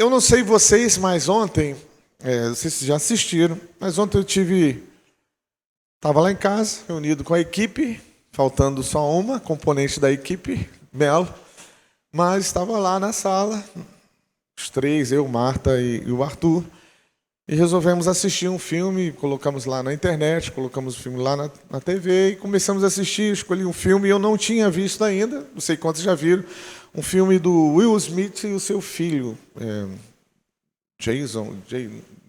Eu não sei vocês, mas ontem, não sei se já assistiram, mas ontem estava lá em casa, reunido com a equipe, faltando só uma componente da equipe, Melo, mas estava lá na sala, os três, eu, Marta e o Arthur, e resolvemos assistir um filme, colocamos lá na internet, colocamos o filme lá na TV e começamos a assistir, escolhi um filme e eu não tinha visto ainda, não sei quantos já viram, um filme do Will Smith e o seu filho,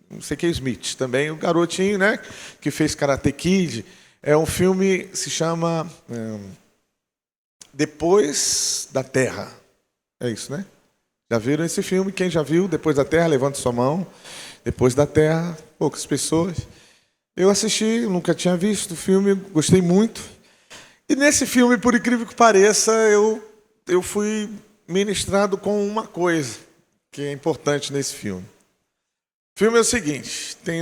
não sei que é Smith, também o garotinho, né, que fez Karate Kid. É um filme que se chama Depois da Terra. É isso, né? Já viram esse filme? Quem já viu Depois da Terra, levante sua mão. Depois da Terra, poucas pessoas. Eu assisti, nunca tinha visto o filme, gostei muito. E nesse filme, por incrível que pareça, eu fui ministrado com uma coisa que é importante nesse filme. O filme é o seguinte, tem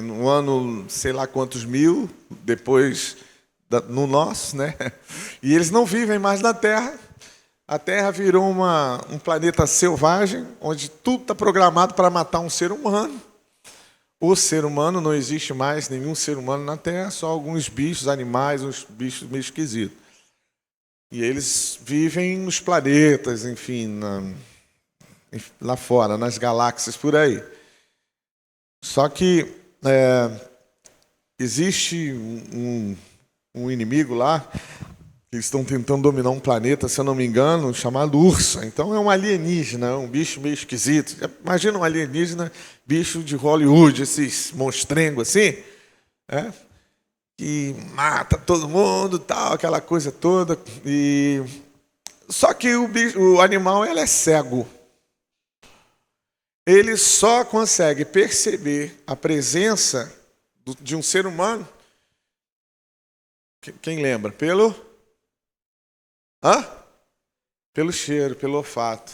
no ano, sei lá quantos mil, depois no nosso, né? E eles não vivem mais na Terra. A Terra virou um planeta selvagem, onde tudo está programado para matar um ser humano. O ser humano, não existe mais nenhum ser humano na Terra, só alguns bichos, animais, uns bichos meio esquisitos. E eles vivem nos planetas, enfim, lá fora, nas galáxias, por aí. Só que existe um inimigo lá, eles estão tentando dominar um planeta, se eu não me engano, chamado Ursa. Então é um alienígena, um bicho meio esquisito. Imagina um alienígena, bicho de Hollywood, esses monstrengos assim, que mata todo mundo, tal, aquela coisa toda. Só que o animal ele é cego. Ele só consegue perceber a presença de um ser humano. Quem lembra? Pelo cheiro, pelo olfato.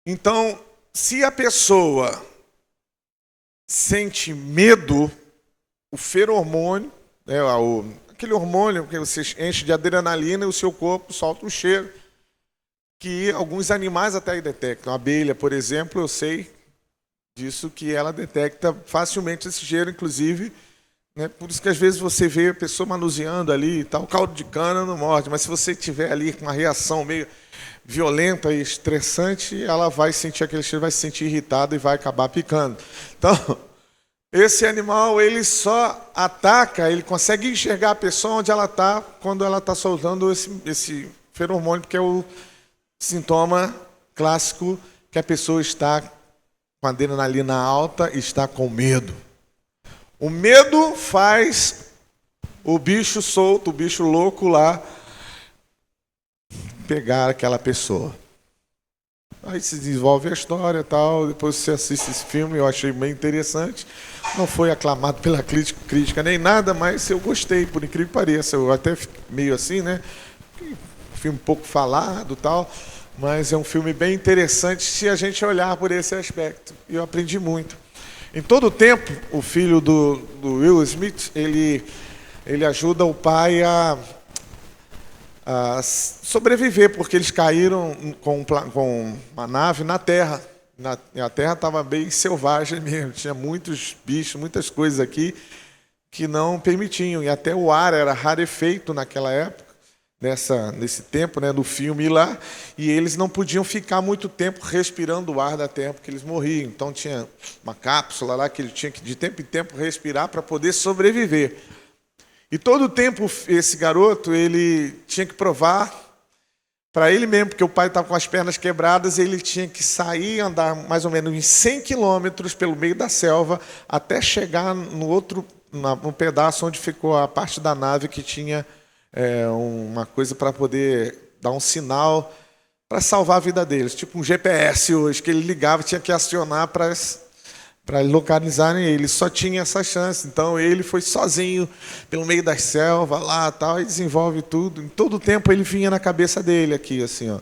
Então, se a pessoa sente medo, o feromônio, aquele hormônio que você enche de adrenalina e o seu corpo solta um cheiro, que alguns animais até detectam. A abelha, por exemplo, eu sei disso, que ela detecta facilmente esse cheiro, inclusive, né? Por isso que às vezes você vê a pessoa manuseando ali e tal, caldo de cana não morde, mas se você tiver ali com uma reação meio violenta e estressante, ela vai sentir aquele cheiro, vai se sentir irritada e vai acabar picando. Então, esse animal, ele só ataca, ele consegue enxergar a pessoa onde ela está quando ela está soltando esse feromônio, que é o sintoma clássico que a pessoa está com a adrenalina alta e está com medo. O medo faz o bicho solto, o bicho louco lá, pegar aquela pessoa. Aí se desenvolve a história e tal, depois você assiste esse filme, eu achei bem interessante. Não foi aclamado pela crítica nem nada, mas eu gostei, por incrível que pareça. Eu até meio assim, né? Filme um pouco falado e tal, mas é um filme bem interessante se a gente olhar por esse aspecto. E eu aprendi muito. Em todo o tempo, o filho do Will Smith, ele ajuda o pai a sobreviver, porque eles caíram com uma nave na Terra. A Terra estava bem selvagem mesmo, tinha muitos bichos, muitas coisas aqui que não permitiam. E até o ar era rarefeito naquela época. Nesse tempo, né, do filme lá, e eles não podiam ficar muito tempo respirando o ar da Terra, porque eles morriam. Então tinha uma cápsula lá que ele tinha que de tempo em tempo respirar para poder sobreviver. E todo o tempo esse garoto ele tinha que provar para ele mesmo, porque o pai estava com as pernas quebradas, ele tinha que sair e andar mais ou menos uns 100 quilômetros pelo meio da selva até chegar no pedaço onde ficou a parte da nave que tinha uma coisa para poder dar um sinal para salvar a vida deles, tipo um GPS hoje, que ele ligava, tinha que acionar para localizarem ele. Só tinha essa chance. Então ele foi sozinho pelo meio da selva lá tal, e desenvolve tudo. Em todo o tempo ele vinha na cabeça dele aqui, assim,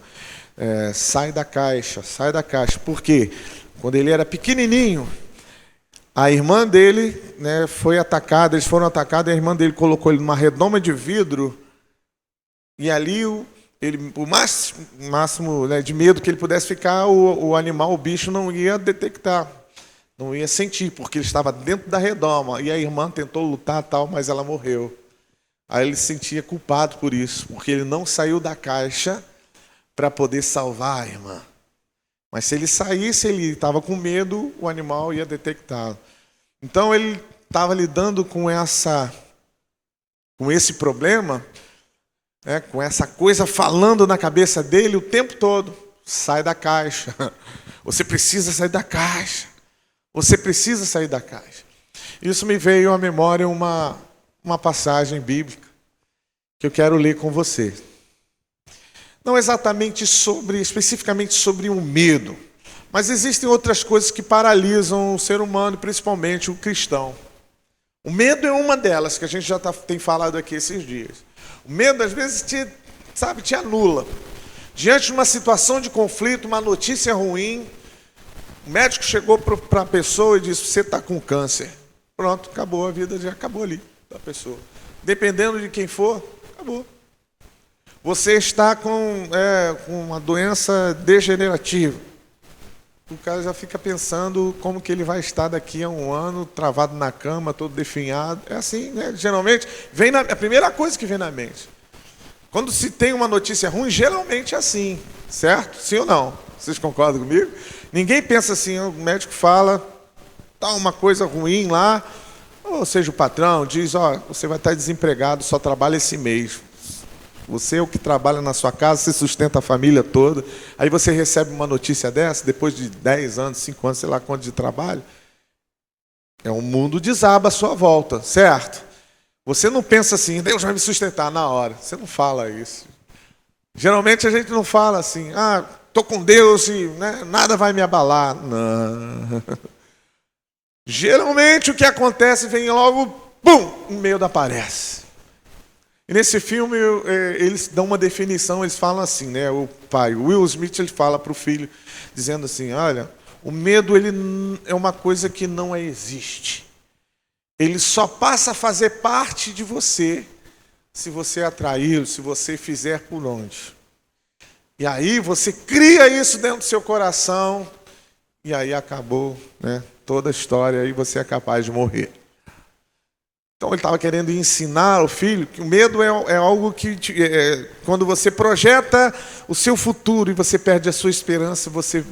sai da caixa, sai da caixa. Por quê? Quando ele era pequenininho, a irmã dele, né, eles foram atacados, e a irmã dele colocou ele numa redoma de vidro, e ali Ele, o máximo, né, de medo que ele pudesse ficar, o animal, o bicho não ia detectar, não ia sentir, porque ele estava dentro da redoma. E a irmã tentou lutar, tal, mas ela morreu. Aí ele se sentia culpado por isso, porque ele não saiu da caixa para poder salvar a irmã. Mas se ele saísse, ele estava com medo, o animal ia detectá-lo. Então ele estava lidando com esse problema, né, com essa coisa falando na cabeça dele o tempo todo. Sai da caixa. Você precisa sair da caixa. Você precisa sair da caixa. Isso me veio à memória uma passagem bíblica que eu quero ler com você. Não exatamente especificamente sobre o medo, mas existem outras coisas que paralisam o ser humano, principalmente o cristão. O medo é uma delas, que a gente já tem falado aqui esses dias. O medo, às vezes, te anula. Diante de uma situação de conflito, uma notícia ruim, o médico chegou para a pessoa e disse: você está com câncer. Pronto, acabou, a vida já acabou ali da pessoa. Dependendo de quem for, acabou. Você está com uma doença degenerativa. O cara já fica pensando como que ele vai estar daqui a um ano, travado na cama, todo definhado. É assim, né? Geralmente, a primeira coisa que vem na mente. Quando se tem uma notícia ruim, geralmente é assim, certo? Sim ou não? Vocês concordam comigo? Ninguém pensa assim, o médico fala, tá uma coisa ruim lá, ou seja, o patrão diz: ó, você vai estar desempregado, só trabalha esse mês. Você é o que trabalha na sua casa, você sustenta a família toda. Aí você recebe uma notícia dessa, depois de 10 anos, 5 anos, sei lá quanto de trabalho. O mundo desaba à sua volta, certo? Você não pensa assim: Deus vai me sustentar na hora. Você não fala isso. Geralmente a gente não fala assim: estou com Deus e, né, nada vai me abalar. Não. Geralmente o que acontece vem logo, pum, o medo aparece. E nesse filme eles dão uma definição, eles falam assim, né? O pai, o Will Smith, ele fala para o filho, dizendo assim: olha, o medo ele é uma coisa que não existe. Ele só passa a fazer parte de você se você atraí-lo, se você fizer por onde. E aí você cria isso dentro do seu coração, e aí acabou, né, toda a história, e você é capaz de morrer. Então ele estava querendo ensinar o filho que o medo é algo que, quando você projeta o seu futuro e você perde a sua esperança, você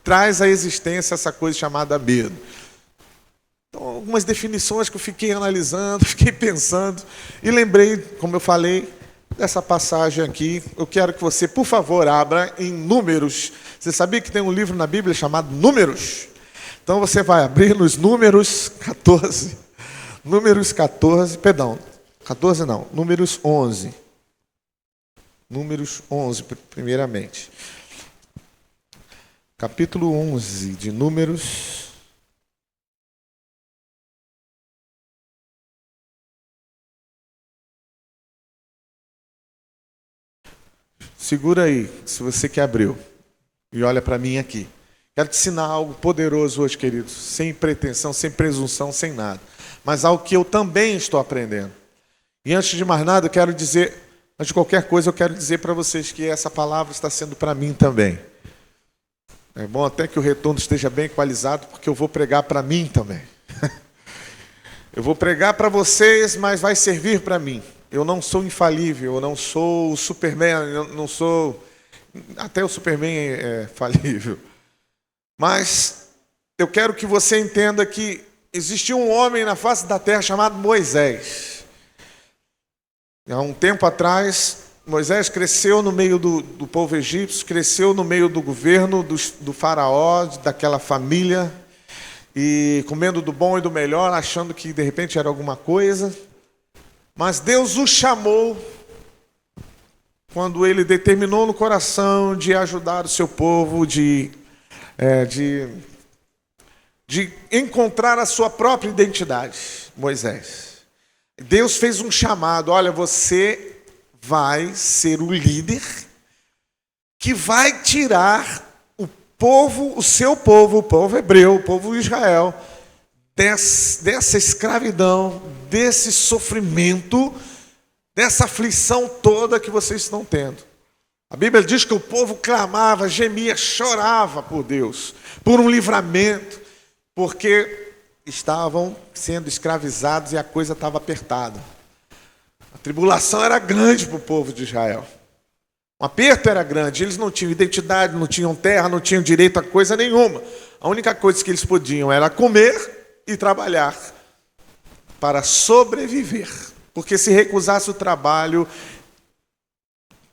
traz à existência essa coisa chamada medo. Então, algumas definições que eu fiquei analisando, fiquei pensando, e lembrei, como eu falei, dessa passagem aqui. Eu quero que você, por favor, abra em Números. Você sabia que tem um livro na Bíblia chamado Números? Então você vai abrir nos Números 14. Números 14, perdão, 14 não, Números 11. Números 11, primeiramente. Capítulo 11 de Números. Segura aí, se você que abriu, e olha para mim aqui. Quero te ensinar algo poderoso hoje, queridos, sem pretensão, sem presunção, sem nada. Mas algo que eu também estou aprendendo. E antes de mais nada, eu quero dizer, antes de qualquer coisa, eu quero dizer para vocês que essa palavra está sendo para mim também. É bom até que o retorno esteja bem equalizado, porque eu vou pregar para mim também. Eu vou pregar para vocês, mas vai servir para mim. Eu não sou infalível, eu não sou o Superman, eu não sou... Até o Superman é falível. Mas eu quero que você entenda que existia um homem na face da terra chamado Moisés. Há um tempo atrás, Moisés cresceu no meio do povo egípcio, cresceu no meio do governo do faraó, daquela família, e comendo do bom e do melhor, achando que de repente era alguma coisa. Mas Deus o chamou quando ele determinou no coração de ajudar o seu povo, de encontrar a sua própria identidade, Moisés. Deus fez um chamado: olha, você vai ser o líder que vai tirar o povo, o seu povo, o povo hebreu, o povo de Israel, dessa escravidão, desse sofrimento, dessa aflição toda que vocês estão tendo. A Bíblia diz que o povo clamava, gemia, chorava por Deus, por um livramento, porque estavam sendo escravizados e a coisa estava apertada. A tribulação era grande para o povo de Israel. O aperto era grande, eles não tinham identidade, não tinham terra, não tinham direito a coisa nenhuma. A única coisa que eles podiam era comer e trabalhar para sobreviver. Porque se recusasse o trabalho,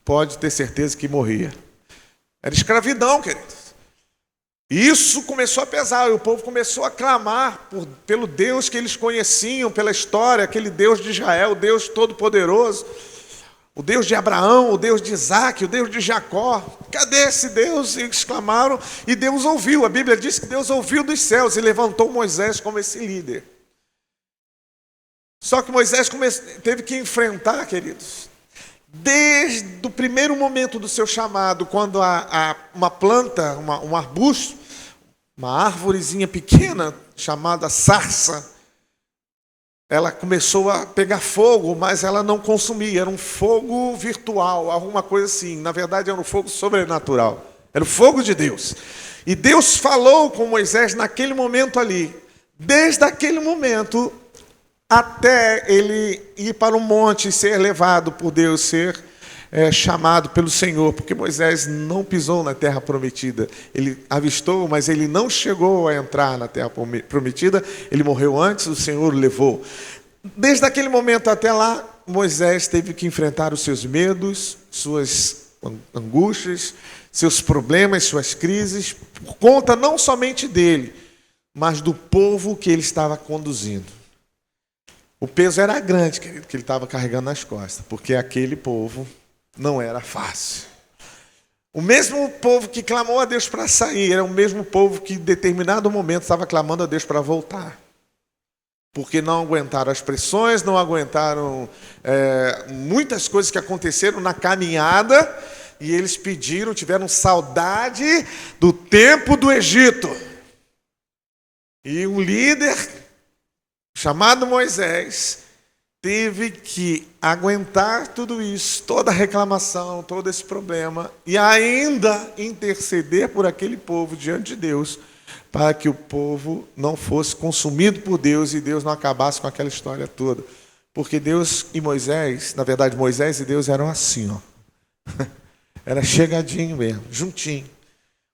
pode ter certeza que morria. Era escravidão, queridos. E isso começou a pesar, e o povo começou a clamar pelo Deus que eles conheciam, pela história, aquele Deus de Israel, o Deus Todo-Poderoso, o Deus de Abraão, o Deus de Isaac, o Deus de Jacó. Cadê esse Deus? E eles clamaram, e Deus ouviu. A Bíblia diz que Deus ouviu dos céus e levantou Moisés como esse líder. Só que Moisés teve que enfrentar, queridos, desde o primeiro momento do seu chamado, quando uma planta, um arbusto, uma árvorezinha pequena chamada sarça, ela começou a pegar fogo, mas ela não consumia. Era um fogo virtual, alguma coisa assim. Na verdade, era um fogo sobrenatural. Era o fogo de Deus. E Deus falou com Moisés naquele momento ali. Desde aquele momento até ele ir para o monte e ser levado por Deus, ser chamado pelo Senhor, porque Moisés não pisou na terra prometida. Ele avistou, mas ele não chegou a entrar na terra prometida. Ele morreu antes, o Senhor o levou. Desde aquele momento até lá, Moisés teve que enfrentar os seus medos, suas angústias, seus problemas, suas crises, por conta não somente dele, mas do povo que ele estava conduzindo. O peso era grande, querido, que ele estava carregando nas costas, porque aquele povo não era fácil. O mesmo povo que clamou a Deus para sair, era o mesmo povo que em determinado momento estava clamando a Deus para voltar. Porque não aguentaram as pressões, não aguentaram muitas coisas que aconteceram na caminhada, e eles tiveram saudade do tempo do Egito. E um líder chamado Moisés teve que aguentar tudo isso, toda a reclamação, todo esse problema, e ainda interceder por aquele povo diante de Deus, para que o povo não fosse consumido por Deus e Deus não acabasse com aquela história toda. Porque Deus e Moisés, na verdade Moisés e Deus eram assim, ó. Era chegadinho mesmo, juntinho.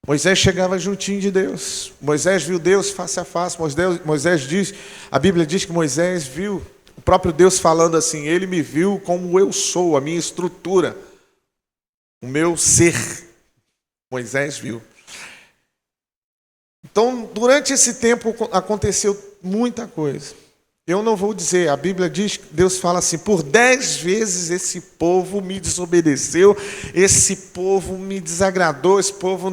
Moisés chegava juntinho de Deus. Moisés viu Deus face a face. Moisés diz, a Bíblia diz que Moisés viu o próprio Deus falando assim: ele me viu como eu sou, a minha estrutura, o meu ser. Moisés viu. Então, durante esse tempo aconteceu muita coisa. Eu não vou dizer, a Bíblia diz, Deus fala assim: por 10 vezes esse povo me desobedeceu, esse povo me desagradou, esse povo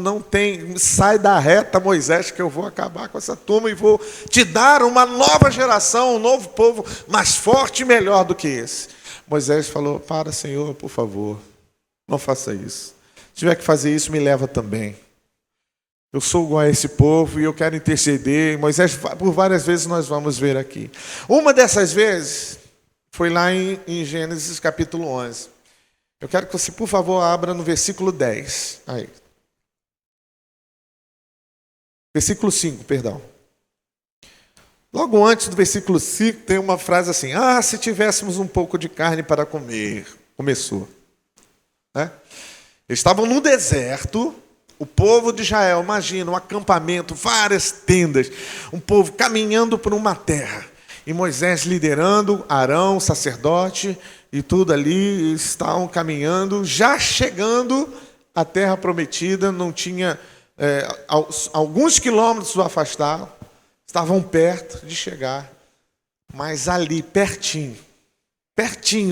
sai da reta, Moisés, que eu vou acabar com essa turma e vou te dar uma nova geração, um novo povo mais forte e melhor do que esse. Moisés falou: para, Senhor, por favor, não faça isso. Se tiver que fazer isso, me leva também. Eu sou igual a esse povo e eu quero interceder. Moisés, por várias vezes nós vamos ver aqui. Uma dessas vezes foi lá em Gênesis capítulo 11. Eu quero que você, por favor, abra no versículo 10. Aí. Versículo 5, perdão. Logo antes do versículo 5 tem uma frase assim: ah, se tivéssemos um pouco de carne para comer. Começou. Né? Eles estavam no deserto. O povo de Israel, imagina, um acampamento, várias tendas, um povo caminhando por uma terra. E Moisés liderando, Arão, sacerdote, e tudo ali, estavam caminhando, já chegando à terra prometida, não tinha, alguns quilômetros do afastado, estavam perto de chegar, mas ali, pertinho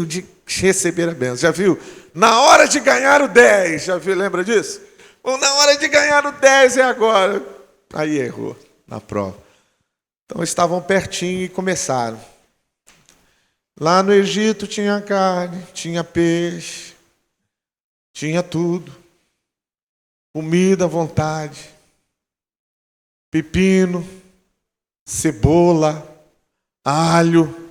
de receber a bênção. Já viu? Na hora de ganhar o 10, já viu, lembra disso? Ou na hora de ganhar o 10 é agora. Aí errou na prova. Então estavam pertinho e começaram. Lá no Egito tinha carne, tinha peixe, tinha tudo. Comida à vontade. Pepino, cebola, alho,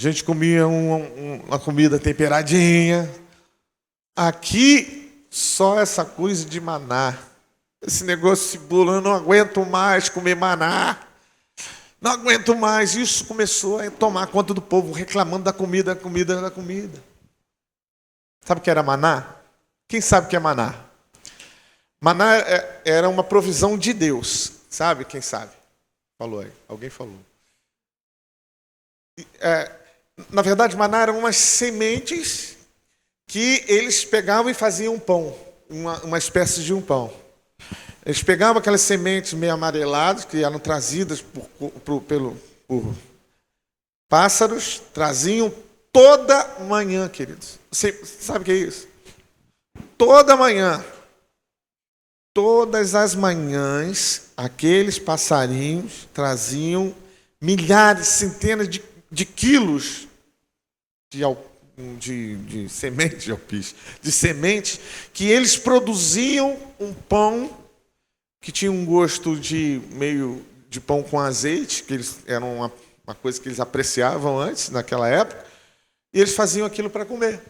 A gente comia uma comida temperadinha. Aqui, só essa coisa de maná. Esse negócio de cebola, eu não aguento mais comer maná. Não aguento mais. Isso começou a tomar conta do povo, reclamando da comida, da comida, da comida. Sabe o que era maná? Quem sabe o que é maná? Maná era uma provisão de Deus. Sabe? Quem sabe? Falou aí. Alguém falou. Na verdade, maná eram umas sementes que eles pegavam e faziam um pão. Uma espécie de um pão. Eles pegavam aquelas sementes meio amareladas, que eram trazidas por pássaros, traziam toda manhã, queridos. Você sabe o que é isso? Toda manhã. Todas as manhãs, aqueles passarinhos traziam milhares, centenas de quilos de sementes de alpiste, de sementes, que eles produziam um pão que tinha um gosto meio de pão com azeite, que eles eram uma coisa que eles apreciavam antes, naquela época, e eles faziam aquilo para comer.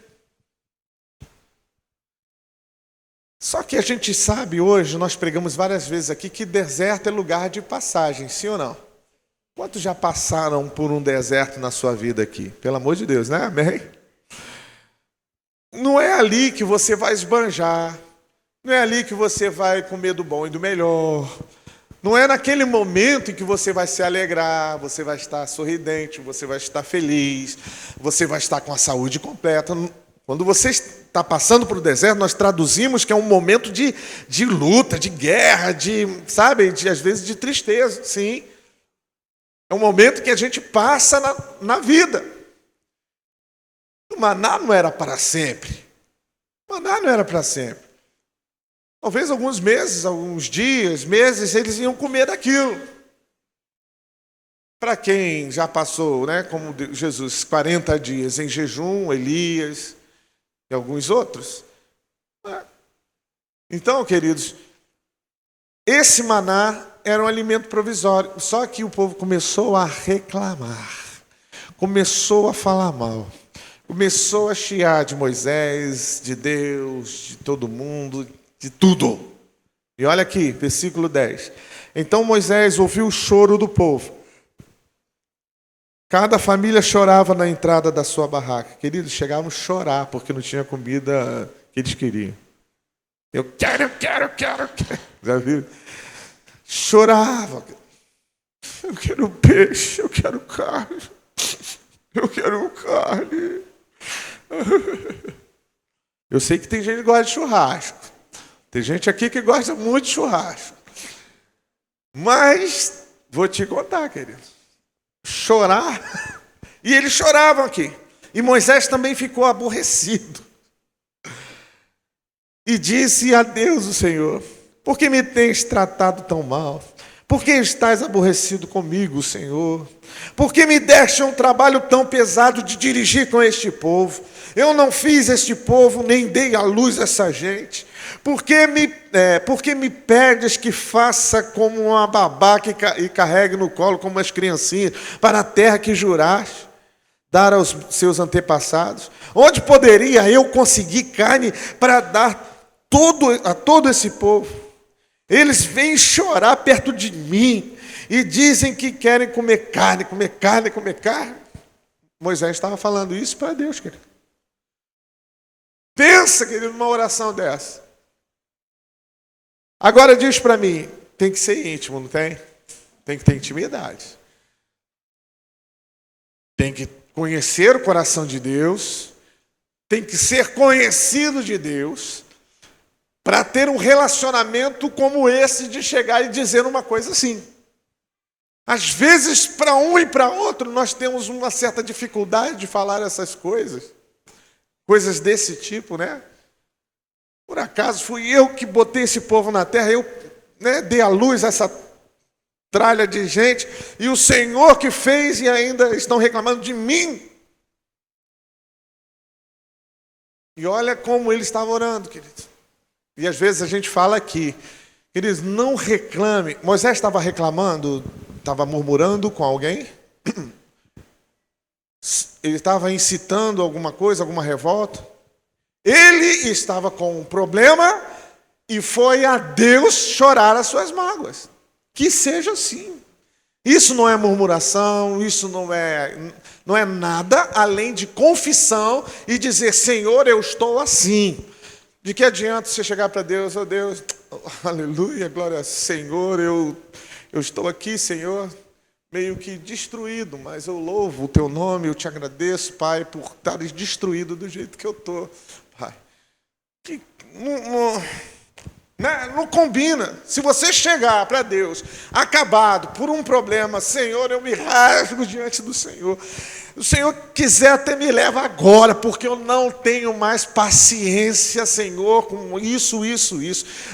Só que a gente sabe hoje, nós pregamos várias vezes aqui, que deserto é lugar de passagem, sim ou não? Quantos já passaram por um deserto na sua vida aqui? Pelo amor de Deus, né? Amém? Não é ali que você vai esbanjar. Não é ali que você vai comer do bom e do melhor. Não é naquele momento em que você vai se alegrar, você vai estar sorridente, você vai estar feliz, você vai estar com a saúde completa. Quando você está passando por o deserto, nós traduzimos que é um momento de luta, de guerra, às vezes de tristeza, sim. É um momento que a gente passa na vida. O maná não era para sempre. O maná não era para sempre. Talvez alguns meses, alguns dias, meses, eles iam comer daquilo. Para quem já passou, né, como Jesus, 40 dias em jejum, Elias e alguns outros. Então, queridos, esse maná era um alimento provisório. Só que o povo começou a reclamar, começou a falar mal, começou a chiar de Moisés, de Deus, de todo mundo, de tudo. E olha aqui, versículo 10. Então Moisés ouviu o choro do povo. Cada família chorava na entrada da sua barraca. Queridos, chegavam a chorar porque não tinha comida que eles queriam. Eu quero. Já viu? Chorava. Eu quero peixe, eu quero carne. Eu quero carne. Eu sei que tem gente que gosta de churrasco. Tem gente aqui que gosta muito de churrasco. Mas, vou te contar, querido. Chorar. E eles choravam aqui. E Moisés também ficou aborrecido. E disse a Deus, o Senhor: por que me tens tratado tão mal? Por que estás aborrecido comigo, Senhor? Por que me deste um trabalho tão pesado de dirigir com este povo? Eu não fiz este povo, nem dei à luz essa gente. Por que me pedes que faça como uma babá e carregue no colo como as criancinhas para a terra que juraste dar aos seus antepassados? Onde poderia eu conseguir carne para dar a todo esse povo? Eles vêm chorar perto de mim e dizem que querem comer carne. Moisés estava falando isso para Deus, querido. Pensa, querido, numa oração dessa. Agora diz para mim, tem que ser íntimo, não tem? Tem que ter intimidade. Tem que conhecer o coração de Deus, tem que ser conhecido de Deus, para ter um relacionamento como esse de chegar e dizer uma coisa assim. Às vezes, para um e para outro, nós temos uma certa dificuldade de falar essas coisas. Coisas desse tipo, né? Por acaso, fui eu que botei esse povo na terra, eu dei à luz a essa tralha de gente, e o Senhor que fez e ainda estão reclamando de mim. E olha como ele estava orando, queridos. E às vezes a gente fala aqui, queridos, não reclame. Moisés estava reclamando, estava murmurando com alguém? ele estava incitando alguma coisa, alguma revolta. Ele estava com um problema e foi a Deus chorar as suas mágoas. Que seja assim. Isso não é murmuração, isso não é nada além de confissão e dizer: Senhor, eu estou assim. De que adianta você chegar para Deus: oh Deus, aleluia, glória ao Senhor, eu estou aqui, Senhor, meio que destruído, mas eu louvo o teu nome, eu te agradeço, Pai, por estar destruído do jeito que eu estou, Pai. Que não combina. Se você chegar para Deus acabado por um problema: Senhor, eu me rasgo diante do Senhor. O Senhor quiser até me leva agora, porque eu não tenho mais paciência, Senhor, com isso.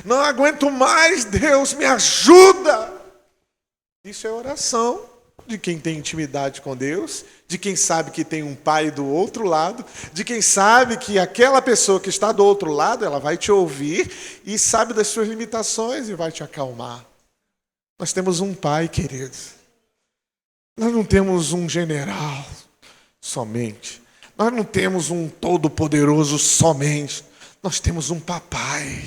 Não aguento mais, Deus, me ajuda. Isso é oração de quem tem intimidade com Deus, de quem sabe que tem um Pai do outro lado, de quem sabe que aquela pessoa que está do outro lado, ela vai te ouvir e sabe das suas limitações e vai te acalmar. Nós temos um Pai, queridos. Nós não temos um general somente. Nós não temos um todo-poderoso somente. Nós temos um papai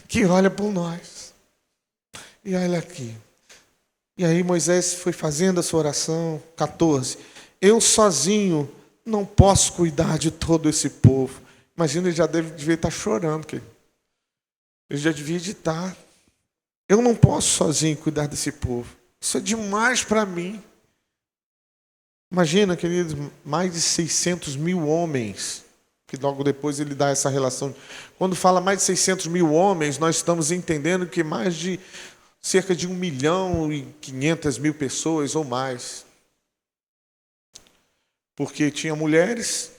que olha por nós. E olha aqui. E aí Moisés foi fazendo a sua oração. 14. Eu sozinho não posso cuidar de todo esse povo. Imagina, ele já devia estar chorando. Ele já devia estar. Eu não posso sozinho cuidar desse povo. Isso é demais para mim. Imagina, queridos, mais de 600 mil homens. Que logo depois ele dá essa relação. Quando fala mais de 600 mil homens, nós estamos entendendo que mais de cerca de 1.500.000 pessoas ou mais. Porque tinha mulheres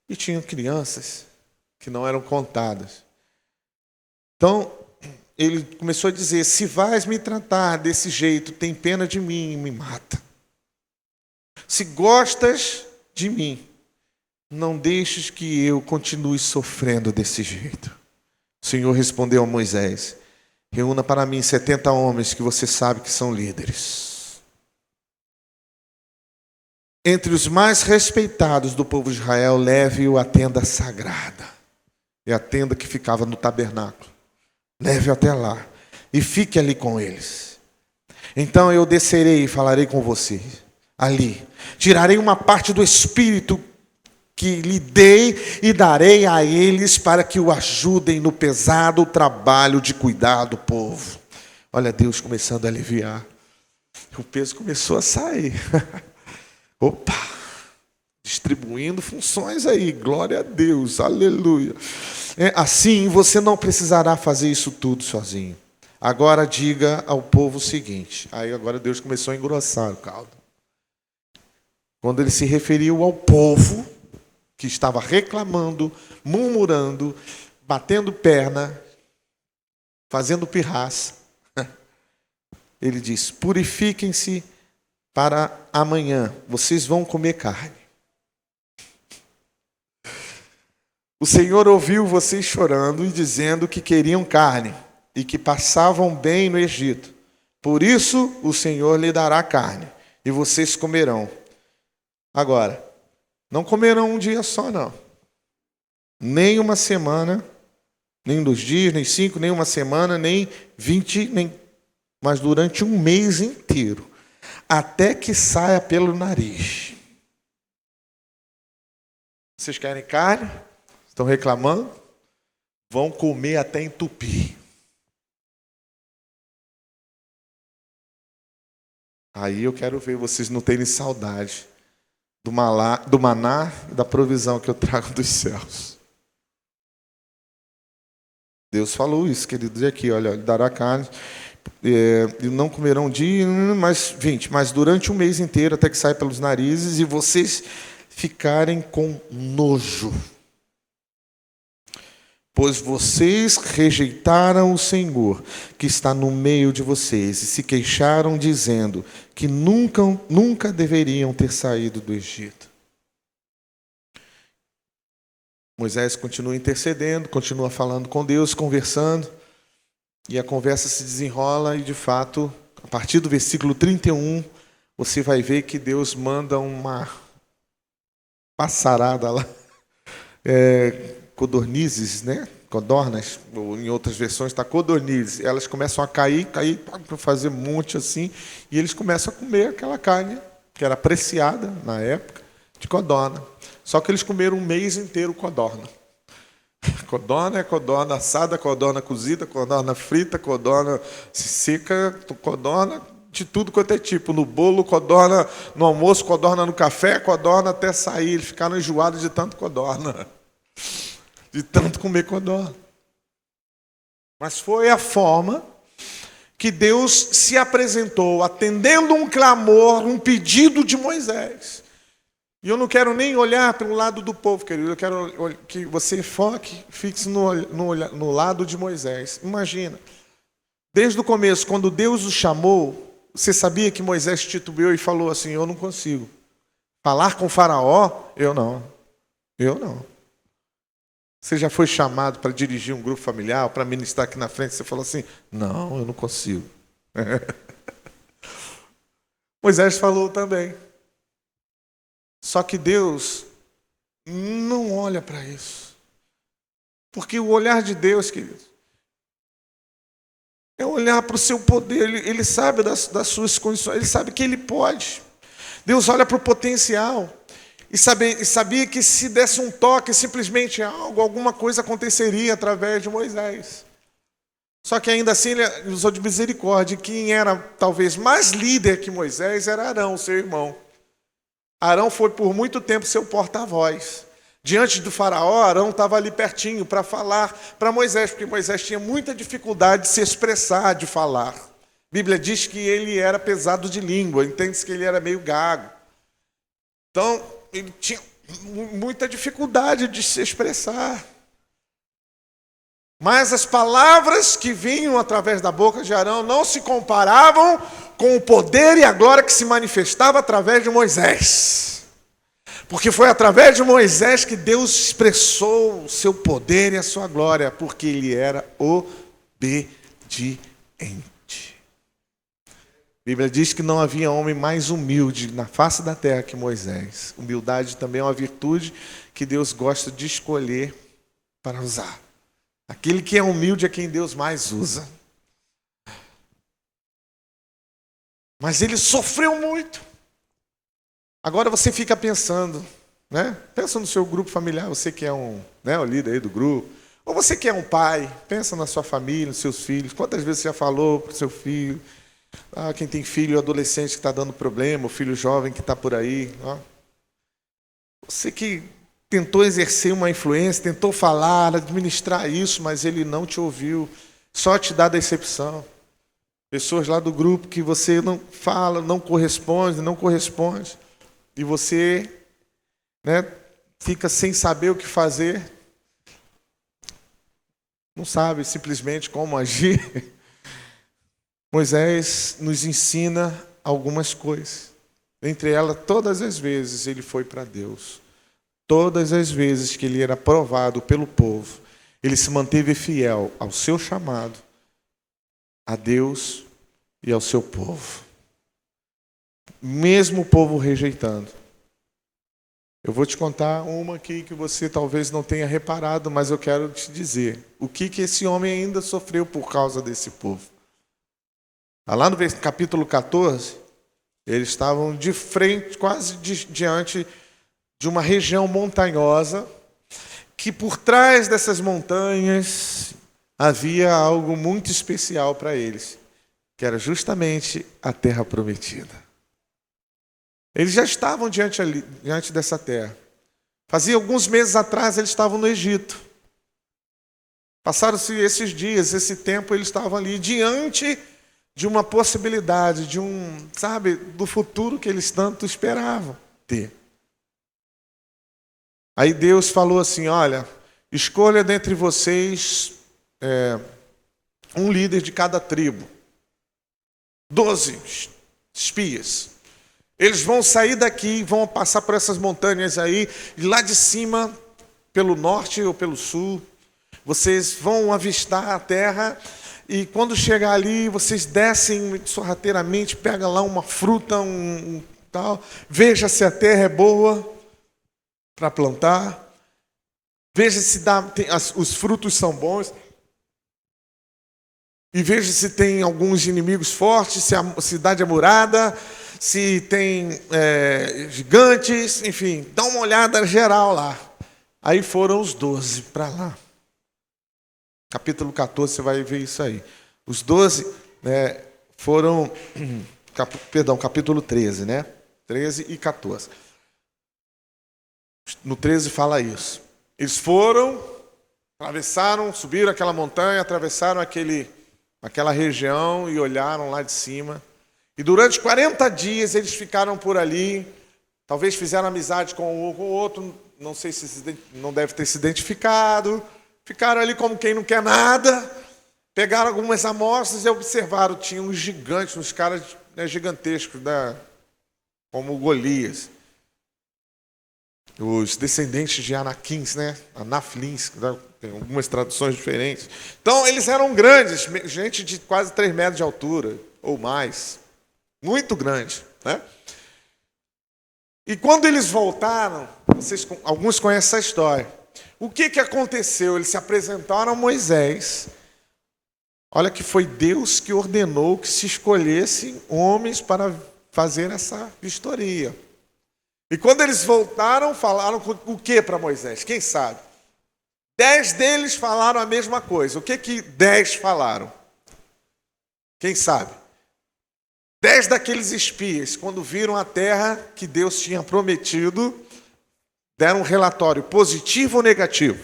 e tinha crianças que não eram contadas. Então, ele começou a dizer: se vais me tratar desse jeito, tem pena de mim e me mata. Se gostas de mim, não deixes que eu continue sofrendo desse jeito. O Senhor respondeu a Moisés: reúna para mim 70 homens que você sabe que são líderes. Entre os mais respeitados do povo de Israel, leve-o à tenda sagrada. É a tenda que ficava no tabernáculo. Leve-o até lá e fique ali com eles. Então eu descerei e falarei com você ali. Tirarei uma parte do Espírito que lhe dei e darei a eles para que o ajudem no pesado trabalho de cuidar do povo. Olha Deus começando a aliviar. O peso começou a sair. Opa! Distribuindo funções aí. Glória a Deus. Aleluia. Assim você não precisará fazer isso tudo sozinho. Agora diga ao povo o seguinte. Aí agora Deus começou a engrossar o caldo. Quando ele se referiu ao povo que estava reclamando, murmurando, batendo perna, fazendo pirraça, ele diz: purifiquem-se para amanhã, vocês vão comer carne. O Senhor ouviu vocês chorando e dizendo que queriam carne e que passavam bem no Egito. Por isso o Senhor lhe dará carne e vocês comerão. Agora, não comerão um dia só, não. Nem uma semana, nem 2 dias, nem 5, nem uma semana, nem 20, mas durante um mês inteiro, até que saia pelo nariz. Vocês querem carne? Estão reclamando? Vão comer até entupir. Aí eu quero ver vocês não terem saudade do maná e da provisão que eu trago dos céus. Deus falou isso, queridos, aqui, olha, ele dará carne, e não comerão um dia, mas durante um mês inteiro, até que saia pelos narizes, e vocês ficarem com nojo. Pois vocês rejeitaram o Senhor, que está no meio de vocês, e se queixaram dizendo que nunca deveriam ter saído do Egito. Moisés continua intercedendo, continua falando com Deus, conversando, e a conversa se desenrola, e de fato, a partir do versículo 31, você vai ver que Deus manda uma passarada lá, codornizes, né? Codornas, ou em outras versões está codornizes. Elas começam a cair, para fazer um monte assim, e eles começam a comer aquela carne, que era apreciada na época, de codorna. Só que eles comeram um mês inteiro codorna. Codorna é codorna assada, codorna cozida, codorna frita, codorna seca, codorna de tudo quanto é tipo. No bolo, codorna no almoço, codorna no café, codorna até sair. Eles ficaram enjoados de tanto codorna. De tanto comer codorna. Mas foi a forma que Deus se apresentou, atendendo um clamor, um pedido de Moisés. E eu não quero nem olhar para o lado do povo, querido. Eu quero que você fixe no lado de Moisés. Imagina, desde o começo, quando Deus o chamou, você sabia que Moisés titubeou e falou assim: eu não consigo. Falar com Faraó, eu não. Você já foi chamado para dirigir um grupo familiar, para ministrar aqui na frente, você falou assim: não, eu não consigo. Moisés falou também. Só que Deus não olha para isso. Porque o olhar de Deus, querido, é olhar para o seu poder. Ele sabe das suas condições, ele sabe que ele pode. Deus olha para o potencial. E sabia que se desse um toque, simplesmente alguma coisa aconteceria através de Moisés. Só que ainda assim ele usou de misericórdia. Quem era talvez mais líder que Moisés era Arão, seu irmão. Arão foi por muito tempo seu porta-voz. Diante do faraó, Arão estava ali pertinho para falar para Moisés, porque Moisés tinha muita dificuldade de se expressar, de falar. A Bíblia diz que ele era pesado de língua, entende-se que ele era meio gago. Então, ele tinha muita dificuldade de se expressar. Mas as palavras que vinham através da boca de Arão não se comparavam com o poder e a glória que se manifestava através de Moisés. Porque foi através de Moisés que Deus expressou o seu poder e a sua glória, porque ele era obediente. A Bíblia diz que não havia homem mais humilde na face da terra que Moisés. Humildade também é uma virtude que Deus gosta de escolher para usar. Aquele que é humilde é quem Deus mais usa. Mas ele sofreu muito. Agora você fica pensando, né? Pensa no seu grupo familiar, você que é o líder aí do grupo. Ou você que é um pai, pensa na sua família, nos seus filhos. Quantas vezes você já falou para o seu filho? Quem tem filho adolescente que está dando problema, o filho jovem que está por aí. Você que tentou exercer uma influência, tentou falar, administrar isso, mas ele não te ouviu, só te dá decepção. Pessoas lá do grupo que você não fala, não corresponde, e você, fica sem saber o que fazer, não sabe simplesmente como agir. Moisés nos ensina algumas coisas. Entre elas, todas as vezes ele foi para Deus. Todas as vezes que ele era provado pelo povo, ele se manteve fiel ao seu chamado, a Deus e ao seu povo. Mesmo o povo rejeitando. Eu vou te contar uma aqui que você talvez não tenha reparado, mas eu quero te dizer. O que esse homem ainda sofreu por causa desse povo. Lá no capítulo 14, eles estavam de frente, quase diante de uma região montanhosa, que por trás dessas montanhas havia algo muito especial para eles, que era justamente a terra prometida. Eles já estavam diante dessa terra. Fazia alguns meses atrás eles estavam no Egito. Passaram-se esses dias, esse tempo, eles estavam ali diante de uma possibilidade, do futuro que eles tanto esperavam ter. Aí Deus falou assim: olha, escolha dentre vocês um líder de cada tribo. 12 espias. Eles vão sair daqui, vão passar por essas montanhas aí, e lá de cima, pelo norte ou pelo sul, vocês vão avistar a terra E quando chegar ali, vocês descem sorrateiramente, pega lá uma fruta, tal, veja se a terra é boa para plantar, veja se os frutos são bons, e veja se tem alguns inimigos fortes, se a cidade é murada, se tem gigantes, enfim, dá uma olhada geral lá. Aí foram os 12 para lá. Capítulo 14, você vai ver isso aí. Os 12 foram... capítulo 13, né? 13 e 14. No 13 fala isso. Eles foram, atravessaram, subiram aquela montanha, atravessaram aquela região e olharam lá de cima. E durante 40 dias eles ficaram por ali. Talvez fizeram amizade com o outro, não sei se não deve ter se identificado. Ficaram ali como quem não quer nada, pegaram algumas amostras e observaram, tinha uns gigantes, uns caras gigantescos, como Golias. Os descendentes de Anaquins, Anaflins, tem algumas traduções diferentes. Então, eles eram grandes, gente de quase 3 metros de altura, ou mais. Muito grande, né? E quando eles voltaram, alguns conhecem essa história. O que aconteceu? Eles se apresentaram a Moisés. Olha que foi Deus que ordenou que se escolhessem homens para fazer essa vistoria. E quando eles voltaram, falaram o que para Moisés? Quem sabe? 10 deles falaram a mesma coisa. O que 10 falaram? Quem sabe? 10 daqueles espias, quando viram a terra que Deus tinha prometido, deram um relatório positivo ou negativo?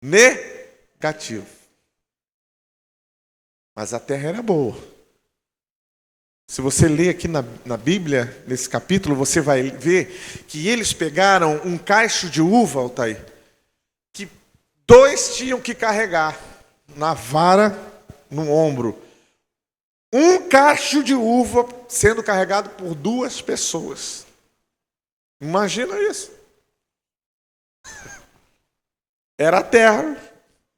Negativo. Mas a terra era boa. Se você ler aqui na Bíblia, nesse capítulo, você vai ver que eles pegaram um cacho de uva, Altair, que 2 tinham que carregar na vara, no ombro. Um cacho de uva sendo carregado por 2 pessoas. Imagina isso. Era a terra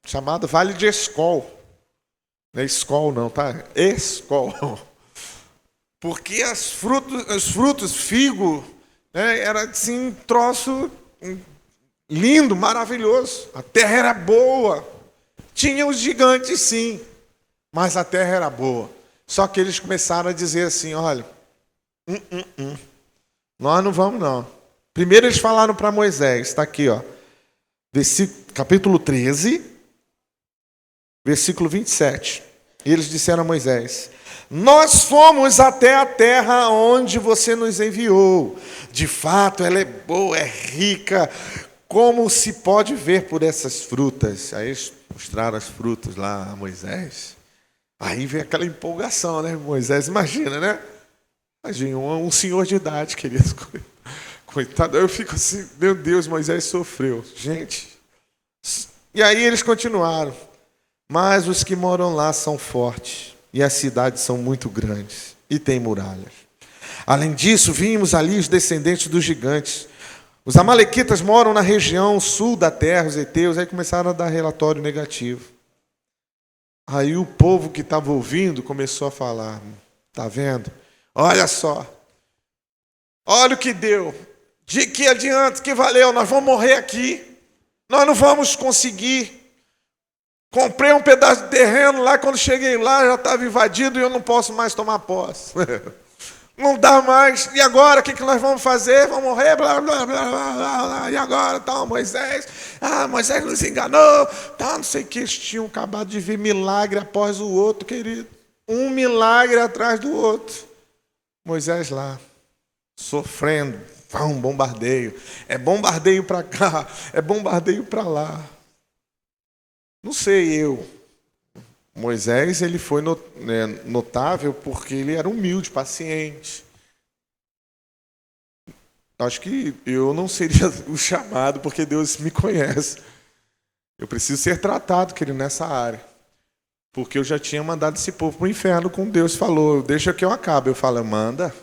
chamada Vale de Escol. Não é Escol não, tá? Escol. Porque os frutos, figo, era assim um troço lindo, maravilhoso. A terra era boa. Tinha os gigantes sim, mas a terra era boa. Só que eles começaram a dizer assim, olha, nós não vamos não. Primeiro eles falaram para Moisés, está aqui, ó. Capítulo 13, versículo 27. E eles disseram a Moisés: nós fomos até a terra onde você nos enviou. De fato, ela é boa, é rica, como se pode ver por essas frutas. Aí eles mostraram as frutas lá a Moisés. Aí vem aquela empolgação, né? Moisés, imagina, né? Imagina, um senhor de idade, querido. Coitado, eu fico assim, meu Deus, Moisés sofreu. Gente. E aí eles continuaram. Mas os que moram lá são fortes, e as cidades são muito grandes, e têm muralhas. Além disso, vimos ali os descendentes dos gigantes. Os amalequitas moram na região sul da terra, os heteus. Aí começaram a dar relatório negativo. Aí o povo que estava ouvindo começou a falar, tá vendo? Olha só, olha o que deu. De que adianta, que valeu, nós vamos morrer aqui. Nós não vamos conseguir. Comprei um pedaço de terreno lá, quando cheguei lá já estava invadido e eu não posso mais tomar posse. Não dá mais. E agora, o que nós vamos fazer? Vamos morrer? Blá, blá, blá, blá, blá. E agora, tal, Moisés? Moisés nos enganou. Tal, não sei o que. Eles tinham acabado de ver milagre após o outro, querido. Um milagre atrás do outro. Moisés lá, sofrendo. Um bombardeio. É bombardeio para cá, é bombardeio para lá. Não sei eu. Moisés, ele foi notável porque ele era humilde, paciente. Acho que eu não seria o chamado porque Deus me conhece. Eu preciso ser tratado, querido, nessa área. Porque eu já tinha mandado esse povo para o inferno, como Deus falou. Deixa que eu acabe. Eu falo, manda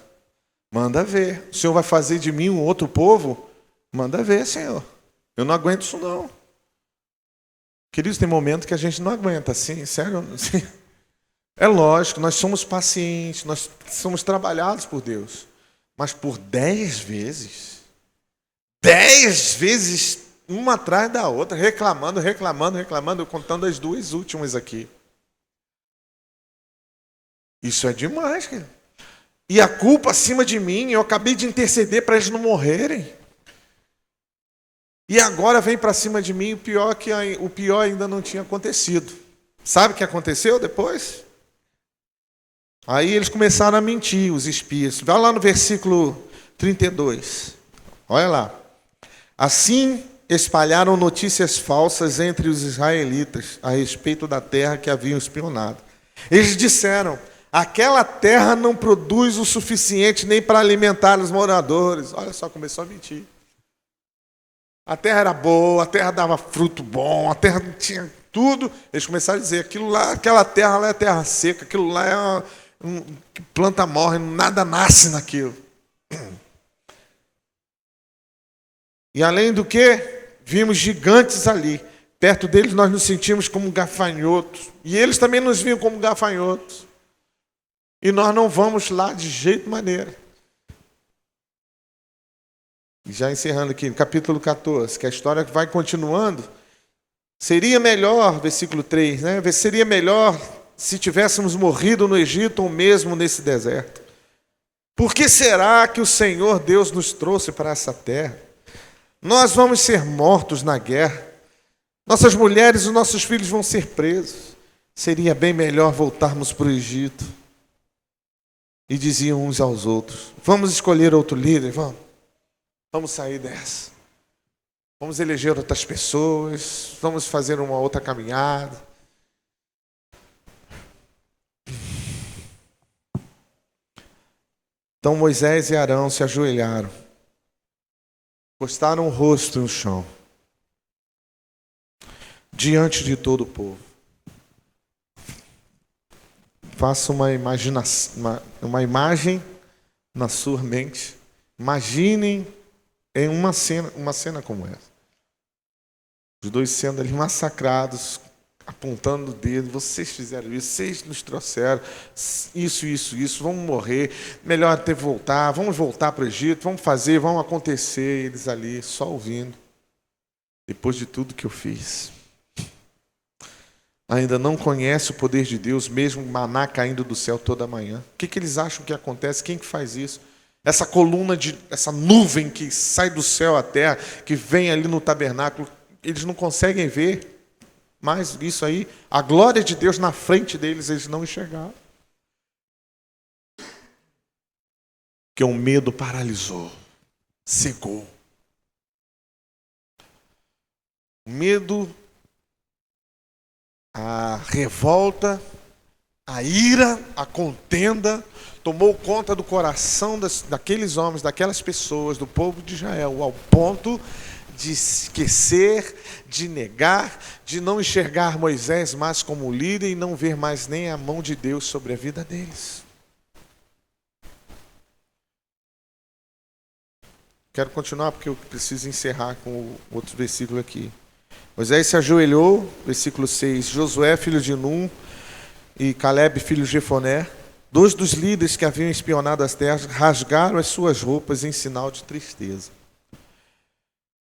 ver. O Senhor vai fazer de mim um outro povo? Manda ver, Senhor. Eu não aguento isso não. Queridos, tem momento que a gente não aguenta, assim, sério. Assim. É lógico, nós somos pacientes, nós somos trabalhados por Deus. Mas por 10 vezes, 10 vezes, uma atrás da outra, reclamando, contando as duas últimas aqui. Isso é demais, cara. E a culpa acima de mim, eu acabei de interceder para eles não morrerem. E agora vem para cima de mim, o pior ainda não tinha acontecido. Sabe o que aconteceu depois? Aí eles começaram a mentir, os espias. Vai lá no versículo 32. Olha lá. Assim espalharam notícias falsas entre os israelitas a respeito da terra que haviam espionado. Eles disseram: aquela terra não produz o suficiente nem para alimentar os moradores. Olha só, começou a mentir. A terra era boa, a terra dava fruto bom, a terra tinha tudo. Eles começaram a dizer: aquilo lá, aquela terra lá é terra seca, aquilo lá é planta morre, nada nasce naquilo. E além do que, vimos gigantes ali. Perto deles nós nos sentimos como gafanhotos. E eles também nos viam como gafanhotos. E nós não vamos lá de jeito maneira. Já encerrando aqui, no capítulo 14, que a história vai continuando. Seria melhor, versículo 3, né? Seria melhor se tivéssemos morrido no Egito ou mesmo nesse deserto. Por que será que o Senhor Deus nos trouxe para essa terra? Nós vamos ser mortos na guerra. Nossas mulheres e nossos filhos vão ser presos. Seria bem melhor voltarmos para o Egito. E diziam uns aos outros: vamos escolher outro líder, vamos sair dessa. Vamos eleger outras pessoas, vamos fazer uma outra caminhada. Então Moisés e Arão se ajoelharam, encostaram o rosto no chão, diante de todo o povo. Faça uma imagem na sua mente. Imaginem em uma cena como essa. Os dois sendo ali massacrados, apontando o dedo: vocês fizeram isso, vocês nos trouxeram isso, vamos morrer, melhor até voltar, vamos voltar para o Egito, vamos fazer, vamos acontecer. Eles ali só ouvindo. Depois de tudo que eu fiz, ainda não conhece o poder de Deus, mesmo maná caindo do céu toda manhã. O que eles acham que acontece? Quem que faz isso? Essa coluna, essa nuvem que sai do céu à terra, que vem ali no tabernáculo, eles não conseguem ver. Mas isso aí, a glória de Deus na frente deles, eles não enxergaram. Porque o medo paralisou, cegou. O medo, a revolta, a ira, a contenda, tomou conta do coração daqueles homens, daquelas pessoas, do povo de Israel, ao ponto de esquecer, de negar, de não enxergar Moisés mais como líder e não ver mais nem a mão de Deus sobre a vida deles. Quero continuar porque eu preciso encerrar com o outro versículo aqui. Moisés se ajoelhou, versículo 6, Josué, filho de Num, e Caleb, filho de Jefoné, dois dos líderes que haviam espionado as terras, rasgaram as suas roupas em sinal de tristeza.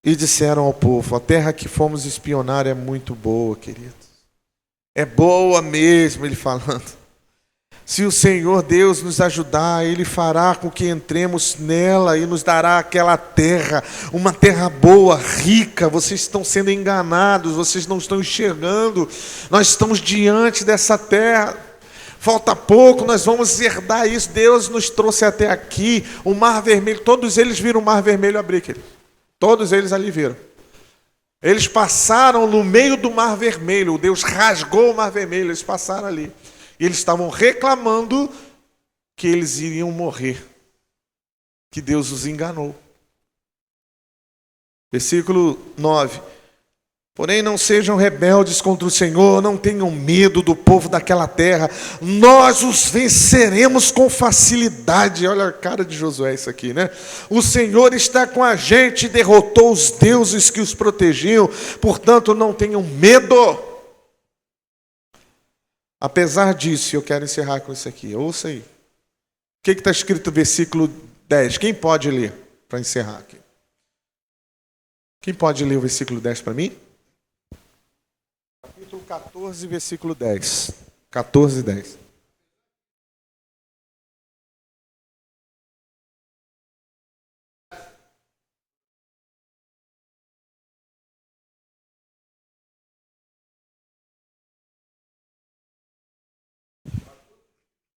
E disseram ao povo: a terra que fomos espionar é muito boa, queridos. É boa mesmo, ele falando. Se o Senhor Deus nos ajudar, Ele fará com que entremos nela e nos dará aquela terra, uma terra boa, rica. Vocês estão sendo enganados, vocês não estão enxergando. Nós estamos diante dessa terra. Falta pouco, nós vamos herdar isso. Deus nos trouxe até aqui, o Mar Vermelho. Todos eles viram o Mar Vermelho abrir, querido. Todos eles ali viram. Eles passaram no meio do Mar Vermelho. Deus rasgou o Mar Vermelho. Eles passaram ali. E eles estavam reclamando que eles iriam morrer. Que Deus os enganou. Versículo 9. Porém, não sejam rebeldes contra o Senhor, não tenham medo do povo daquela terra, nós os venceremos com facilidade. Olha a cara de Josué isso aqui, né? O Senhor está com a gente, derrotou os deuses que os protegiam, portanto não tenham medo. Apesar disso, eu quero encerrar com isso aqui, ouça aí. O que está escrito no versículo 10? Quem pode ler para encerrar aqui? Quem pode ler o versículo 10 para mim? Capítulo 14, versículo 10. 14 e 10.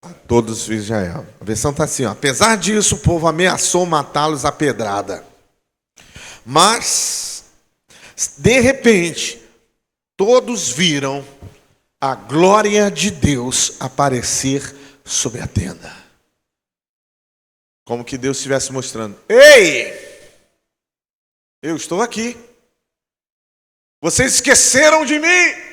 A todos os filhos de Israel. A versão está assim, ó. Apesar disso, o povo ameaçou matá-los à pedrada. Mas, de repente, todos viram a glória de Deus aparecer sobre a tenda. Como que Deus estivesse mostrando: ei, eu estou aqui. Vocês esqueceram de mim.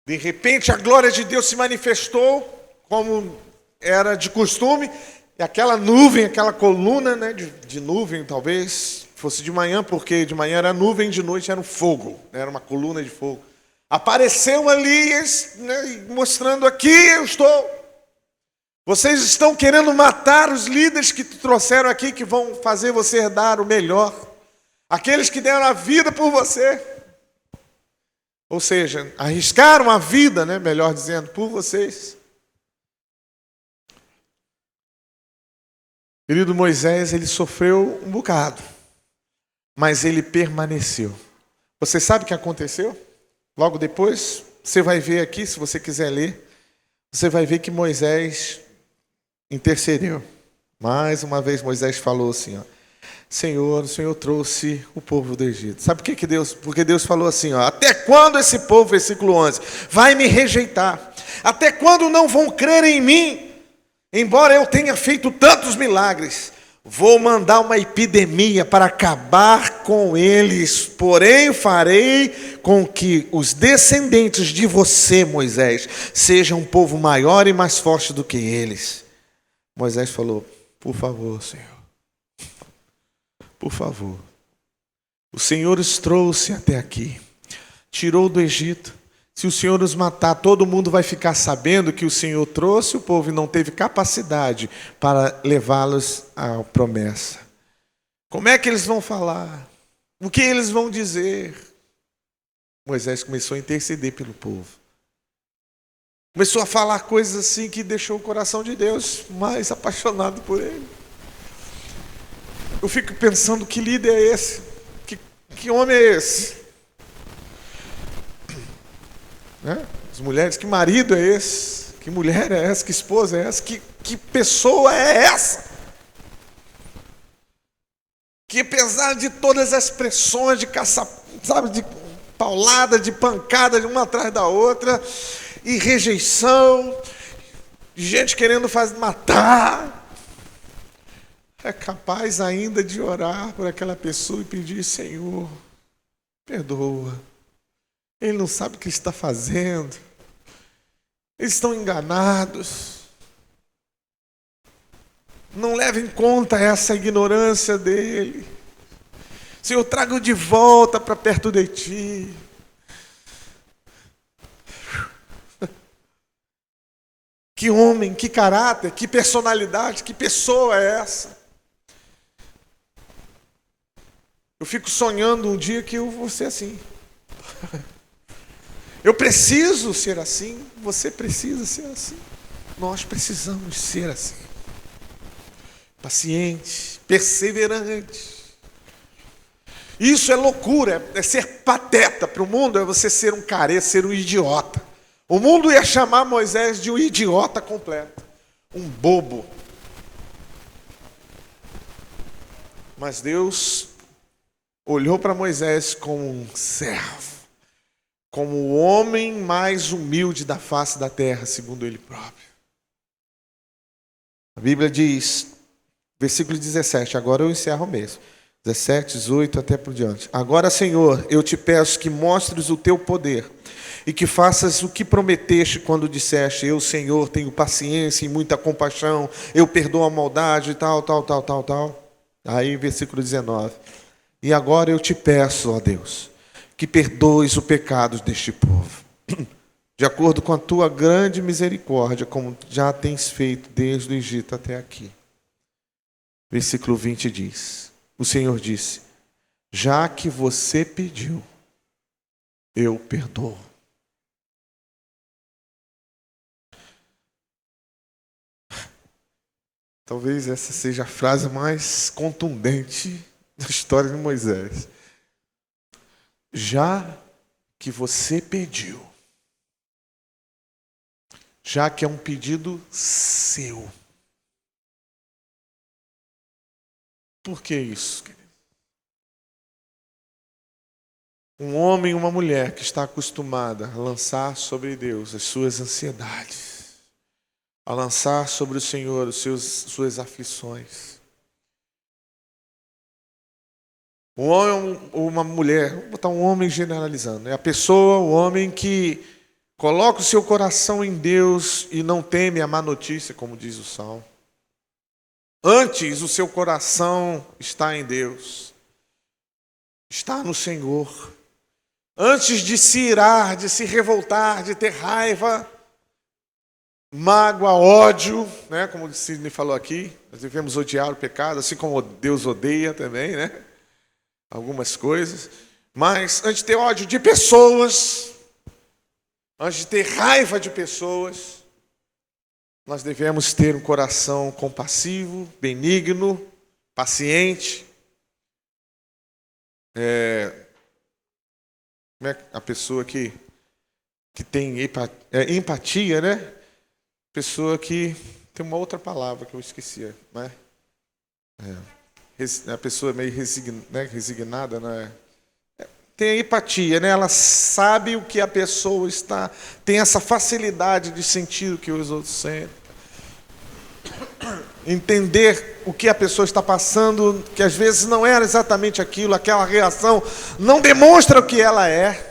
De repente a glória de Deus se manifestou, como era de costume, e aquela nuvem, aquela coluna, né, de nuvem, talvez fosse de manhã, porque de manhã era nuvem, de noite era um fogo, né, era uma coluna de fogo. Apareceu ali, né, mostrando: aqui eu estou. Vocês estão querendo matar os líderes que trouxeram aqui, que vão fazer você dar o melhor. Aqueles que deram a vida por você. Ou seja, arriscaram a vida, né, melhor dizendo, por vocês. Querido Moisés, ele sofreu um bocado, mas ele permaneceu. Você sabe o que aconteceu? Logo depois, você vai ver aqui, se você quiser ler, você vai ver que Moisés intercedeu. Mais uma vez Moisés falou assim, ó: Senhor, o Senhor trouxe o povo do Egito. Sabe por que Deus? Porque Deus falou assim, ó: até quando esse povo, versículo 11, vai me rejeitar? Até quando não vão crer em mim? Embora eu tenha feito tantos milagres, vou mandar uma epidemia para acabar com eles. Porém, farei com que os descendentes de você, Moisés, sejam um povo maior e mais forte do que eles. Moisés falou: por favor, Senhor. Por favor, o Senhor os trouxe até aqui, tirou do Egito. Se o Senhor os matar, todo mundo vai ficar sabendo que o Senhor trouxe o povo e não teve capacidade para levá-los à promessa. Como é que eles vão falar? O que eles vão dizer? Moisés começou a interceder pelo povo. Começou a falar coisas assim que deixou o coração de Deus mais apaixonado por ele. Eu fico pensando, que líder é esse? Que homem é esse? Né? As mulheres, que marido é esse? Que mulher é essa? Que esposa é essa? Que pessoa é essa? Que apesar de todas as pressões de de paulada, de pancada, de uma atrás da outra, e rejeição, gente querendo matar, é capaz ainda de orar por aquela pessoa e pedir: Senhor, perdoa. Ele não sabe o que está fazendo. Eles estão enganados. Não leve em conta essa ignorância dele. Senhor, traga-o de volta para perto de ti. Que homem, que caráter, que personalidade, que pessoa é essa? Eu fico sonhando um dia que eu vou ser assim. Eu preciso ser assim, você precisa ser assim. Nós precisamos ser assim. Paciente, perseverante. Isso é loucura, é ser pateta. Para o mundo é você ser um careta, ser um idiota. O mundo ia chamar Moisés de um idiota completo, um bobo. Mas Deus olhou para Moisés como um servo, como o homem mais humilde da face da terra, segundo ele próprio. A Bíblia diz, versículo 17, agora eu encerro mesmo. 17, 18 até por diante. Agora, Senhor, eu te peço que mostres o teu poder e que faças o que prometeste quando disseste: eu, Senhor, tenho paciência e muita compaixão, eu perdoo a maldade, tal. Aí, versículo 19. E agora eu te peço, ó Deus, que perdoes o pecado deste povo, de acordo com a tua grande misericórdia, como já tens feito desde o Egito até aqui. Versículo 20 diz: o Senhor disse: já que você pediu, eu perdoo. Talvez essa seja a frase mais contundente da história de Moisés. Já que você pediu, já que é um pedido seu. Por que isso, querido? Um homem e uma mulher que está acostumada a lançar sobre Deus as suas ansiedades, a lançar sobre o Senhor suas aflições. Um homem ou uma mulher, vou botar um homem generalizando, é a pessoa, o homem que coloca o seu coração em Deus e não teme a má notícia, como diz o Salmo. Antes, o seu coração está em Deus, está no Senhor. Antes de se irar, de se revoltar, de ter raiva, mágoa, ódio, né? Como o Sidney falou aqui, nós devemos odiar o pecado, assim como Deus odeia também, né? Algumas coisas. Mas antes de ter ódio de pessoas, antes de ter raiva de pessoas, nós devemos ter um coração compassivo, benigno, paciente. Como é a pessoa que tem empatia, né? Pessoa que tem uma outra palavra que eu esqueci, né? A pessoa meio resignada, né? Tem empatia, né? Ela sabe o que a pessoa está, tem essa facilidade de sentir o que os outros sentem. Entender o que a pessoa está passando, que às vezes não era exatamente aquilo, aquela reação não demonstra o que ela é.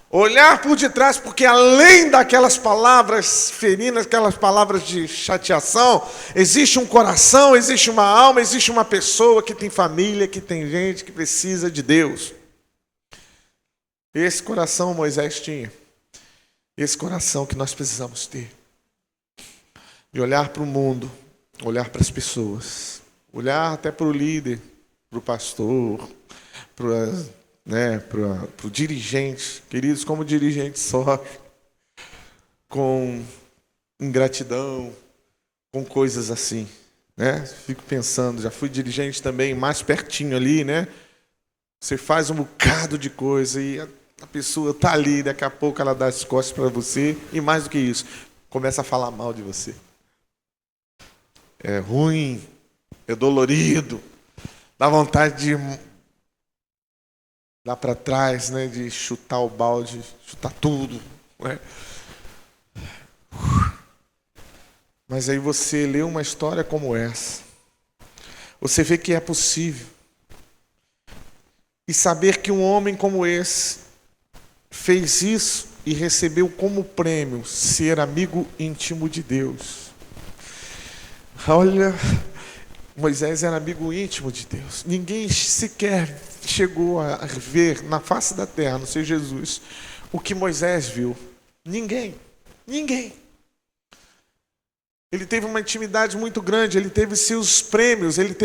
Olhar por detrás, porque além daquelas palavras ferinas, aquelas palavras de chateação, existe um coração, existe uma alma, existe uma pessoa que tem família, que tem gente que precisa de Deus. Esse coração Moisés tinha. Esse coração que nós precisamos ter. De olhar para o mundo, olhar para as pessoas, olhar até para o líder, para o pastor, para o dirigente. Queridos, como o dirigente sofre com ingratidão, com coisas assim, né? Fico pensando, já fui dirigente também, mais pertinho ali, né? Você faz um bocado de coisa e a pessoa está ali, daqui a pouco ela dá as costas para você e mais do que isso, começa a falar mal de você. É ruim, é dolorido, dá vontade de dar para trás, né, de chutar o balde, chutar tudo, né? Mas aí você lê uma história como essa, você vê que é possível. E saber que um homem como esse fez isso e recebeu como prêmio ser amigo íntimo de Deus. Olha, Moisés era amigo íntimo de Deus. Ninguém sequer chegou a ver na face da terra, a não ser Jesus, o que Moisés viu. Ninguém. Ele teve uma intimidade muito grande, ele teve seus prêmios, ele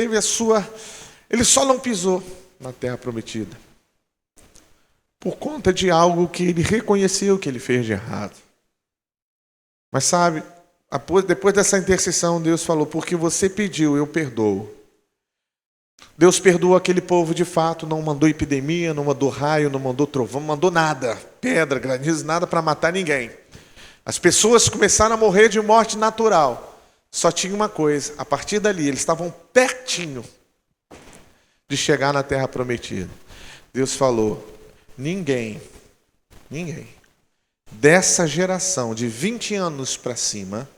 só não pisou na terra prometida por conta de algo que ele reconheceu que ele fez de errado. Mas sabe, depois dessa intercessão, Deus falou: porque você pediu, eu perdoo. Deus perdoou aquele povo de fato, não mandou epidemia, não mandou raio, não mandou trovão, não mandou nada, pedra, granizo, nada para matar ninguém. As pessoas começaram a morrer de morte natural. Só tinha uma coisa, a partir dali, eles estavam pertinho de chegar na terra prometida. Deus falou: ninguém dessa geração de 20 anos para cima,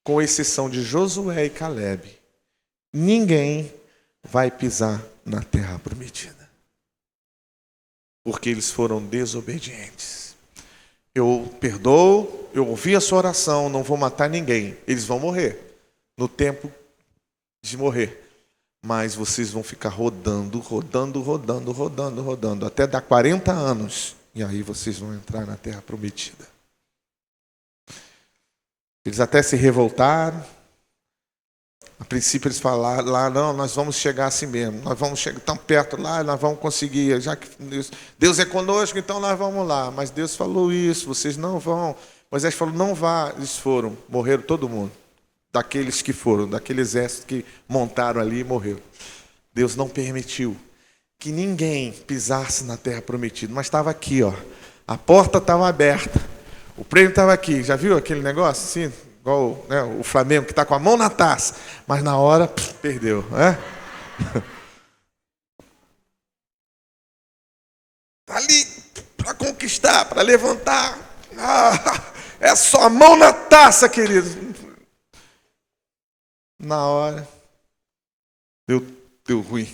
com exceção de Josué e Calebe, ninguém vai pisar na terra prometida. Porque eles foram desobedientes. Eu perdoo, eu ouvi a sua oração, não vou matar ninguém. Eles vão morrer no tempo de morrer. Mas vocês vão ficar rodando, até dar 40 anos. E aí vocês vão entrar na terra prometida. Eles até se revoltaram. A princípio eles falaram lá, não, nós vamos chegar assim mesmo. Nós vamos chegar tão perto lá, nós vamos conseguir. Já que Deus é conosco, então nós vamos lá. Mas Deus falou isso, vocês não vão. Moisés falou, não vá. Eles foram, morreram todo mundo. Daqueles que foram, daquele exército que montaram ali e morreu. Deus não permitiu que ninguém pisasse na terra prometida, mas estava aqui, ó. A porta estava aberta, o prêmio estava aqui. Já viu aquele negócio assim? Igual, né, o Flamengo que está com a mão na taça, mas na hora, perdeu. Está ali para conquistar, para levantar. É só a mão na taça, querido. Na hora, deu ruim.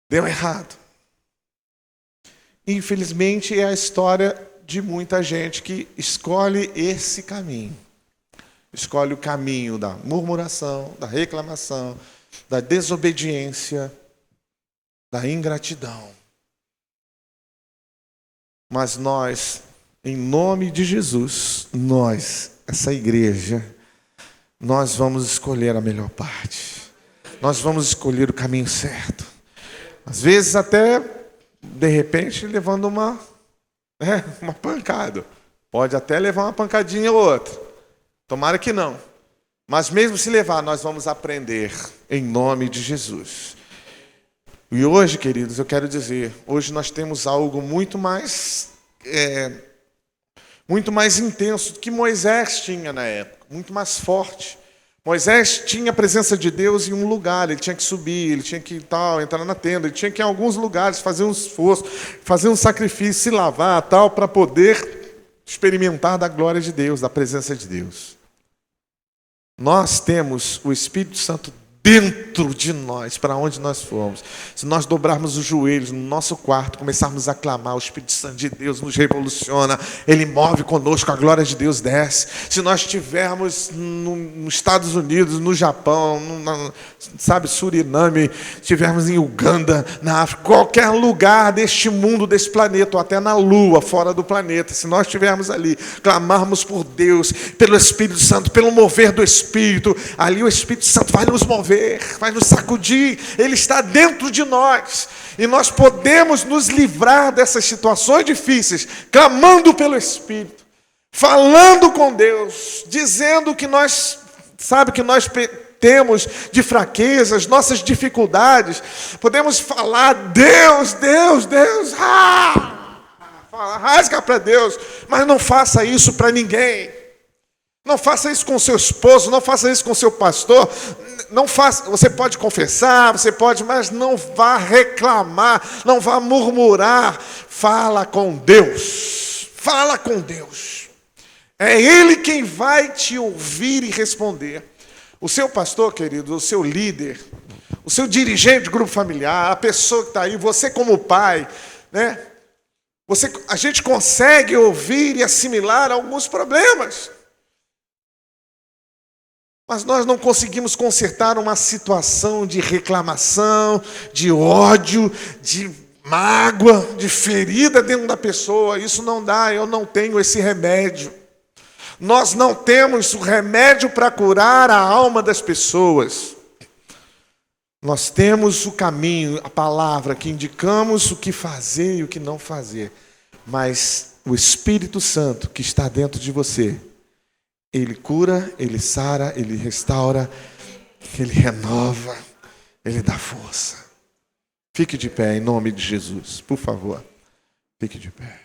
Deu errado. Infelizmente, é a história de muita gente que escolhe esse caminho. Escolhe o caminho da murmuração, da reclamação, da desobediência, da ingratidão. Mas nós, em nome de Jesus, nós, essa igreja, nós vamos escolher a melhor parte. Nós vamos escolher o caminho certo. Às vezes até, de repente, levando uma pancada. Pode até levar uma pancadinha ou outra. Tomara que não. Mas mesmo se levar, nós vamos aprender em nome de Jesus. E hoje, queridos, eu quero dizer, hoje nós temos algo muito mais intenso do que Moisés tinha na época, muito mais forte. Moisés tinha a presença de Deus em um lugar, ele tinha que subir, ele tinha que entrar na tenda, ele tinha que ir em alguns lugares fazer um esforço, fazer um sacrifício, se lavar, para poder experimentar da glória de Deus, da presença de Deus. Nós temos o Espírito Santo dentro de nós, para onde nós formos. Se nós dobrarmos os joelhos no nosso quarto, começarmos a clamar, o Espírito Santo de Deus nos revoluciona, Ele move conosco, a glória de Deus desce. Se nós estivermos nos Estados Unidos, no Japão, Suriname, estivermos em Uganda, na África, qualquer lugar deste mundo, desse planeta, ou até na Lua, fora do planeta, se nós estivermos ali, clamarmos por Deus, pelo Espírito Santo, pelo mover do Espírito, ali o Espírito Santo vai nos mover, vai nos sacudir, Ele está dentro de nós, e nós podemos nos livrar dessas situações difíceis, clamando pelo Espírito, falando com Deus, dizendo que nós temos de fraquezas, nossas dificuldades, podemos falar, Deus, rasga para Deus, mas não faça isso para ninguém. Não faça isso com seu esposo, não faça isso com seu pastor. Não faça, você pode confessar, mas não vá reclamar, não vá murmurar. Fala com Deus. Fala com Deus. É Ele quem vai te ouvir e responder. O seu pastor, querido, o seu líder, o seu dirigente de grupo familiar, a pessoa que está aí, você como pai, né? A gente consegue ouvir e assimilar alguns problemas. Mas nós não conseguimos consertar uma situação de reclamação, de ódio, de mágoa, de ferida dentro da pessoa. Isso não dá, eu não tenho esse remédio. Nós não temos o remédio para curar a alma das pessoas. Nós temos o caminho, a palavra, que indicamos o que fazer e o que não fazer. Mas o Espírito Santo que está dentro de você, Ele cura, Ele sara, Ele restaura, Ele renova, Ele dá força. Fique de pé em nome de Jesus, por favor. Fique de pé.